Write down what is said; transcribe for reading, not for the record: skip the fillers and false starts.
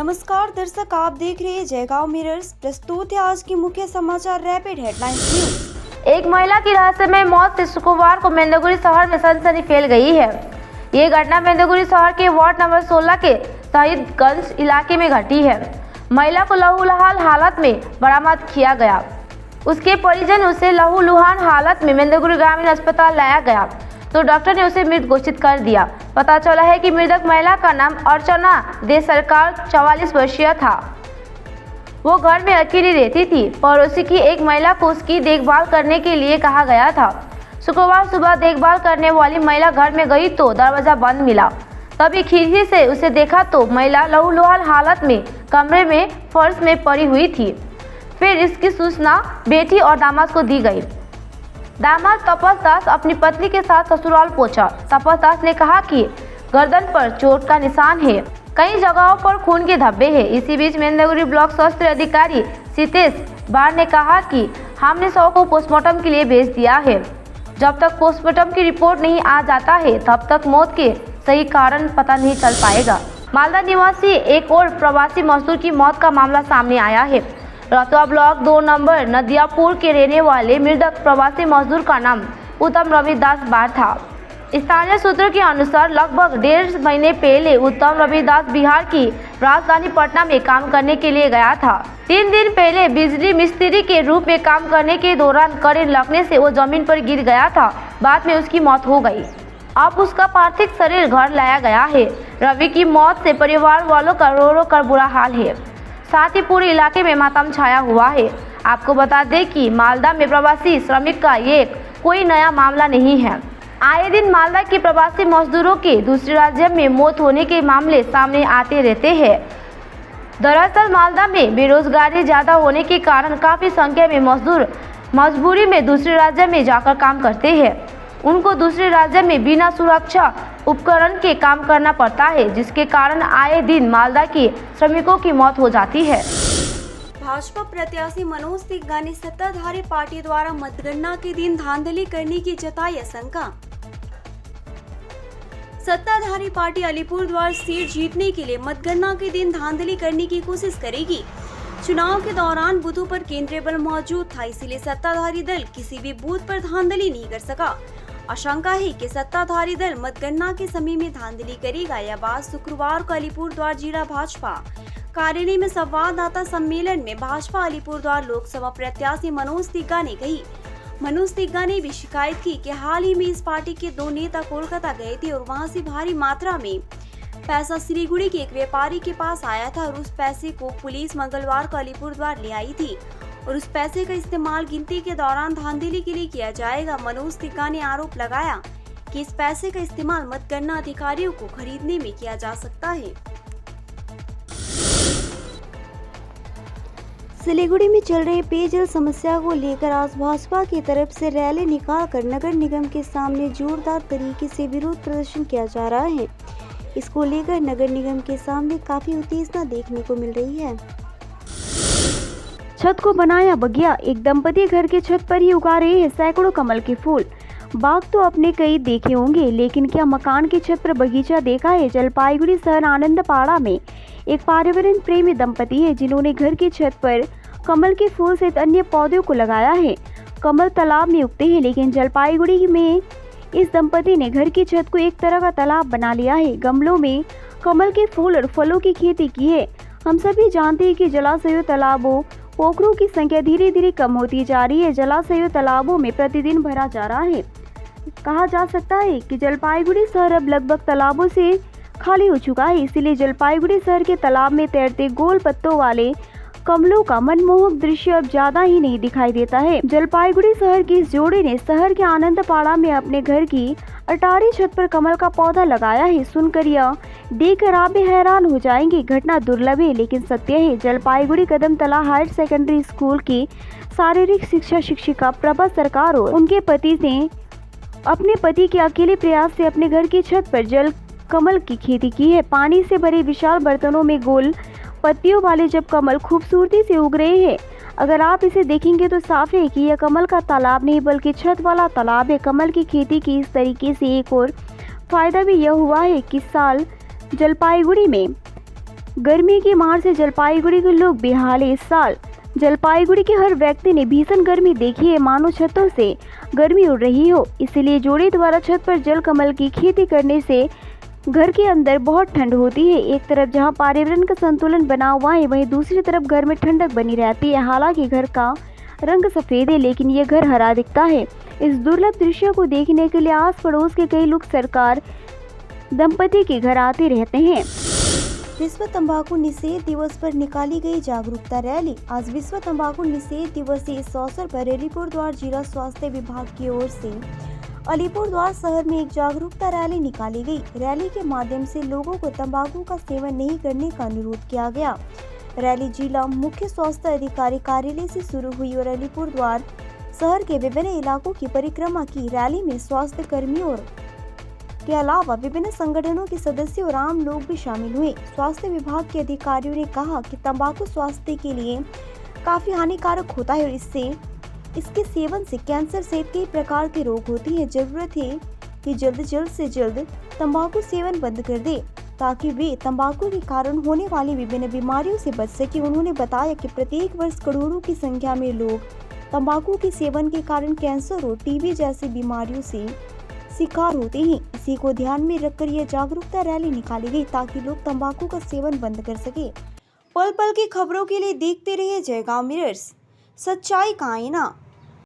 नमस्कार दर्शक, आप देख रहे हैं जयगांव मिरर्स। प्रस्तुत है आज की मुख्य समाचार रैपिड हेडलाइंस न्यूज। एक महिला की रहस्यमय मौत से शुक्रवार को मेंदुगुरी शहर में सनसनी फैल गई है। ये घटना मेंदुगुरी शहर के वार्ड नंबर 16 के शहीदगंज इलाके में घटी है। महिला को लहूलुहान हालत में बरामद किया गया। उसके परिजन उसे लहूलुहान हालत में मेंदुगुरी ग्रामीण अस्पताल लाया गया तो डॉक्टर ने उसे मृत घोषित कर दिया। पता चला है कि मृतक महिला का नाम अर्चना दे सरकार 44 वर्षीय था। वो घर में अकेली रहती थी। पड़ोसी की एक महिला को उसकी देखभाल करने के लिए कहा गया था। शुक्रवार सुबह देखभाल करने वाली महिला घर में गई तो दरवाजा बंद मिला। तभी खिड़की से उसे देखा तो महिला लहूलुहान हालत में कमरे में फर्श में पड़ी हुई थी। फिर इसकी सूचना बेटी और दामाद को दी गई। दामाद तपस दास अपनी पत्नी के साथ ससुराल पहुंचा। तपस दास ने कहा कि गर्दन पर चोट का निशान है, कई जगहों पर खून के धब्बे हैं। इसी बीच मेंदुगुरी ब्लॉक स्वास्थ्य अधिकारी सीतेश बार ने कहा कि हमने शव को पोस्टमार्टम के लिए भेज दिया है। जब तक पोस्टमार्टम की रिपोर्ट नहीं आ जाता है तब तक मौत के सही कारण पता नहीं चल पाएगा। मालदा निवासी एक और प्रवासी मजदूर की मौत का मामला सामने आया है। रतुआ ब्लॉक 2 नंबर नदियापुर के रहने वाले मृतक प्रवासी मजदूर का नाम उत्तम रविदास बार था। स्थानीय सूत्रों के अनुसार लगभग 1.5 महीने पहले उत्तम रविदास बिहार की राजधानी पटना में काम करने के लिए गया था। 3 दिन पहले बिजली मिस्त्री के रूप में काम करने के दौरान करंट लगने से वो जमीन पर गिर गया था। बाद में उसकी मौत हो गई। अब उसका पार्थिव शरीर घर लाया गया है। रवि की मौत से परिवार वालों का रो रो कर बुरा हाल है। साथ ही पूरे इलाके में मातम छाया हुआ है। आपको बता दें कि मालदा में प्रवासी श्रमिक का ये कोई नया मामला नहीं है। आए दिन मालदा के प्रवासी मजदूरों के दूसरे राज्य में मौत होने के मामले सामने आते रहते हैं। दरअसल मालदा में बेरोजगारी ज्यादा होने के कारण काफी संख्या में मजदूर मजबूरी में दूसरे राज्य में जाकर काम करते हैं। उनको दूसरे राज्य में बिना सुरक्षा उपकरण के काम करना पड़ता है, जिसके कारण आए दिन मालदा के श्रमिकों की मौत हो जाती है। भाजपा प्रत्याशी मनोज तिग्गा ने सत्ताधारी पार्टी द्वारा मतगणना के दिन धांधली करने की जताई आशंका। सत्ताधारी पार्टी अलीपुरद्वार सीट जीतने के लिए मतगणना के दिन धांधली करने की कोशिश करेगी। चुनाव के दौरान बूथों पर केंद्रीय बल मौजूद था, इसीलिए सत्ताधारी दल किसी भी बूथ पर धांधली नहीं कर सका। आशंका है कि सत्ताधारी दल मतगणना के समय में धांधली करेगा। यह बात शुक्रवार को अलीपुरद्वार जिला भाजपा कार्यालय में संवाददाता सम्मेलन में भाजपा अलीपुरद्वार लोकसभा प्रत्याशी मनोज तिग्गा ने कही। मनोज तिग्गा ने भी शिकायत की कि हाल ही में इस पार्टी के 2 नेता कोलकाता गए थे और वहां से भारी मात्रा में पैसा सिलीगुड़ी के एक व्यापारी के पास आया था और उस पैसे को पुलिस मंगलवार को अलीपुरद्वार ले आई थी और उस पैसे का इस्तेमाल गिनती के दौरान धांधली के लिए किया जाएगा। मनोज तिग्गा ने आरोप लगाया कि इस पैसे का इस्तेमाल मतगणना अधिकारियों को खरीदने में किया जा सकता है। सिलीगुड़ी में चल रही पेयजल समस्या को लेकर आज भाजपा की तरफ से रैली निकालकर नगर निगम के सामने जोरदार तरीके से विरोध प्रदर्शन किया जा रहा है। इसको लेकर नगर निगम के सामने काफी उत्तेजना देखने को मिल रही है। छत को बनाया बगिया, एक दंपति घर के छत पर ही उगा रहे हैं सैकड़ों कमल के फूल। बाग तो अपने कई देखे होंगे, लेकिन क्या मकान की छत पर बगीचा देखा है? जलपाईगुड़ी शहर आनंदपाड़ा में एक पर्यावरण प्रेमी दंपति है जिन्होंने घर की छत पर कमल के फूल सहित अन्य पौधों को लगाया है। कमल तालाब में उगते हैं, लेकिन जलपाईगुड़ी में इस दंपति ने घर की छत को एक तरह का तालाब बना लिया है। गमलों में कमल के फूल और फलों की खेती की है। हम सभी जानते हैं कि जलाशयों, तालाबों, पोखरों की संख्या धीरे धीरे कम होती जा रही है। जलाशयों, तालाबों में प्रतिदिन भरा जा रहा है। कहा जा सकता है कि जलपाईगुड़ी शहर अब लगभग तालाबों से खाली हो चुका है। इसीलिए जलपाईगुड़ी शहर के तालाब में तैरते गोल पत्तों वाले कमलों का मनमोहक दृश्य अब ज्यादा ही नहीं दिखाई देता है। जलपाईगुड़ी शहर की इस जोड़ी ने शहर के आनंदपाड़ा में अपने घर की अटारी छत पर कमल का पौधा लगाया है। सुनकर यह देखकर आप भी हैरान हो जाएंगे। घटना दुर्लभ है लेकिन सत्य है। Jalpaiguri Kadamtala higher secondary school की शारीरिक शिक्षा शिक्षिका प्रभा सरकार और उनके पति ने अपने पति के अकेले प्रयास से अपने घर की छत पर जल कमल की खेती की है। पानी से भरे विशाल बर्तनों में गोल पत्तियों वाले जब कमल खूबसूरती से उग रहे हैं। अगर आप इसे देखेंगे तो साफ है कि यह कमल का तालाब नहीं बल्कि छत वाला तालाब है। कमल की खेती की इस तरीके से एक और फायदा भी यह हुआ है कि साल जलपाईगुड़ी में गर्मी की मार से जलपाईगुड़ी के लोग बेहाल हैं। इस साल जलपाईगुड़ी के हर व्यक्ति ने भीषण गर्मी देखी है, मानो छतों से गर्मी उड़ रही हो। इसलिए जोड़े द्वारा छत पर जल कमल की खेती करने से घर के अंदर बहुत ठंड होती है। एक तरफ जहां पर्यावरण का संतुलन बना हुआ है, वहीं दूसरी तरफ घर में ठंडक बनी रहती है। हालांकि घर का रंग सफ़ेद है, लेकिन ये घर हरा दिखता है। इस दुर्लभ दृश्य को देखने के लिए आस पड़ोस के कई लोग सरकार दंपति के घर आते रहते हैं। विश्व तंबाकू निषेध दिवस पर निकाली गई जागरूकता रैली। आज विश्व तंबाकू निषेध दिवस है। इस अवसर पर अलीपुरद्वार जिला स्वास्थ्य विभाग की ओर से अलीपुरद्वार शहर में एक जागरूकता रैली निकाली गई। रैली के माध्यम से लोगों को तंबाकू का सेवन नहीं करने का अनुरोध किया गया। रैली जिला मुख्य स्वास्थ्य अधिकारी कार्यालय से शुरू हुई और अलीपुरद्वार शहर के विभिन्न इलाकों की परिक्रमा की। रैली में स्वास्थ्य कर्मियों के अलावा विभिन्न संगठनों के सदस्य और आम लोग भी शामिल हुए। स्वास्थ्य विभाग के अधिकारियों ने कहा कि तंबाकू स्वास्थ्य के लिए काफी हानिकारक होता है और इसके सेवन से कैंसर सहित कई प्रकार के रोग होते हैं। जरूरत है कि जल्द से जल्द तंबाकू सेवन बंद कर दे ताकि वे तंबाकू के कारण होने वाली विभिन्न बीमारियों से बच सके। उन्होंने बताया कि प्रत्येक वर्ष करोड़ों की संख्या में लोग तंबाकू के सेवन के कारण कैंसर और टीबी जैसी बीमारियों से शिकार होते हैं। इसी को ध्यान में रखकर यह जागरूकता रैली निकाली गई ताकि लोग तंबाकू का सेवन बंद कर सके। पल पल की खबरों के लिए देखते रहिए जयगांव मिरर्स, सच्चाई का आईना।